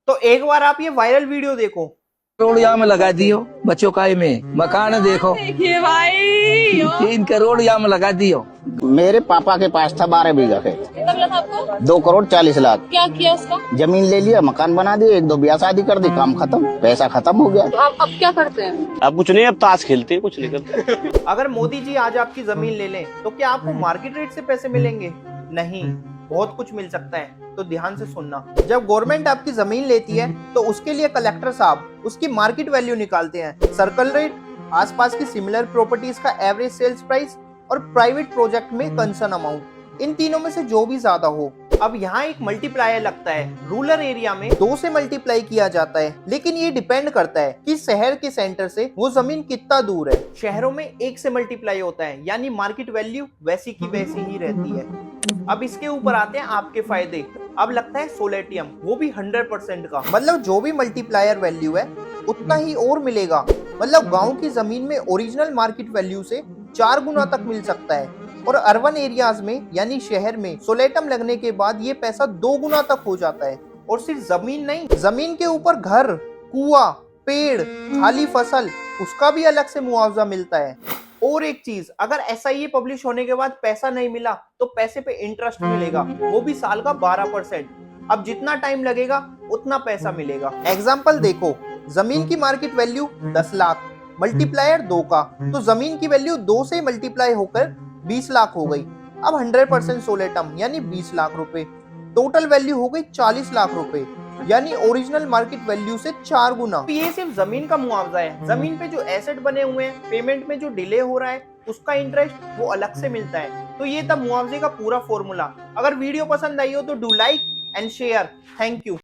तो एक बार आप ये वायरल वीडियो देखो। करोड़ यहाँ में लगा दियो बच्चों का में मकान देखो देखिए भाई 3 करोड़ यहाँ में लगा दियो। मेरे पापा के पास था 12 बीघा खेत, कितना मिला था आपको? 2 करोड़ 40 लाख। क्या किया उसका? जमीन ले लिया, मकान बना दिए, 1-2 ब्याह शादी कर दी, काम खत्म, पैसा खत्म हो गया। तो आप अब क्या करते हैं? अब कुछ नहीं, अब ताश खेलते हैं, कुछ नहीं करते। अगर मोदी जी आज आपकी जमीन ले लें तो क्या आपको मार्केट रेट से पैसे मिलेंगे? नहीं, बहुत कुछ मिल सकता है। तो ध्यान से सुनना, जब गवर्नमेंट आपकी जमीन लेती है तो उसके लिए कलेक्टर साहब उसकी मार्केट वैल्यू निकालते हैं। सर्कल रेट, आसपास की सिमिलर प्रॉपर्टीज का एवरेज सेल्स प्राइस और प्राइवेट प्रोजेक्ट में कंसर्न अमाउंट, इन तीनों में से जो भी ज्यादा हो। अब यहाँ एक मल्टीप्लायर लगता है। रूरल एरिया में 2 से मल्टीप्लाई किया जाता है, लेकिन ये डिपेंड करता है कि शहर के सेंटर से वो जमीन कितना दूर है। शहरों में 1 से मल्टीप्लाई होता है, यानी मार्केट वैल्यू वैसी की वैसी ही रहती है। अब इसके ऊपर आते हैं आपके फायदे। अब लगता है सोलेटियम, वो भी 100% का, मतलब जो भी मल्टीप्लायर वैल्यू है उतना ही और मिलेगा। मतलब गांव की जमीन में ओरिजिनल मार्केट वैल्यू से 4 गुना तक मिल सकता है। और अर्बन एरियाज में यानी शहर में सोलेटम लगने के बाद ये पैसा 2 गुना तक हो जाता है। और सिर्फ जमीन नहीं, जमीन के ऊपर घर, कुआं, पेड़, खाली फसल, उसका भी अलग से मुआवजा मिलता है। और एक चीज, अगर SIA पब्लिश होने के बाद पैसा नहीं मिला तो पैसे पे इंटरेस्ट मिलेगा, वो भी साल का 12%। अब जितना टाइम लगेगा उतना पैसा मिलेगा। एग्जाम्पल देखो, जमीन की मार्केट वैल्यू 10 लाख, मल्टीप्लायर 2 का, तो जमीन की वैल्यू 2 से मल्टीप्लाई होकर 20 लाख हो गई। अब 100% सोलेटम यानी 20 लाख रुपए, टोटल वैल्यू हो गई 40 लाख रुपए, यानी ओरिजिनल मार्केट वैल्यू से 4 गुना। तो ये सिर्फ जमीन का मुआवजा है। जमीन पे जो एसेट बने हुए हैं, पेमेंट में जो डिले हो रहा है, उसका इंटरेस्ट वो अलग से मिलता है। तो ये था मुआवजे का पूरा फॉर्मूला। अगर वीडियो पसंद आई हो तो do like and share. Thank you.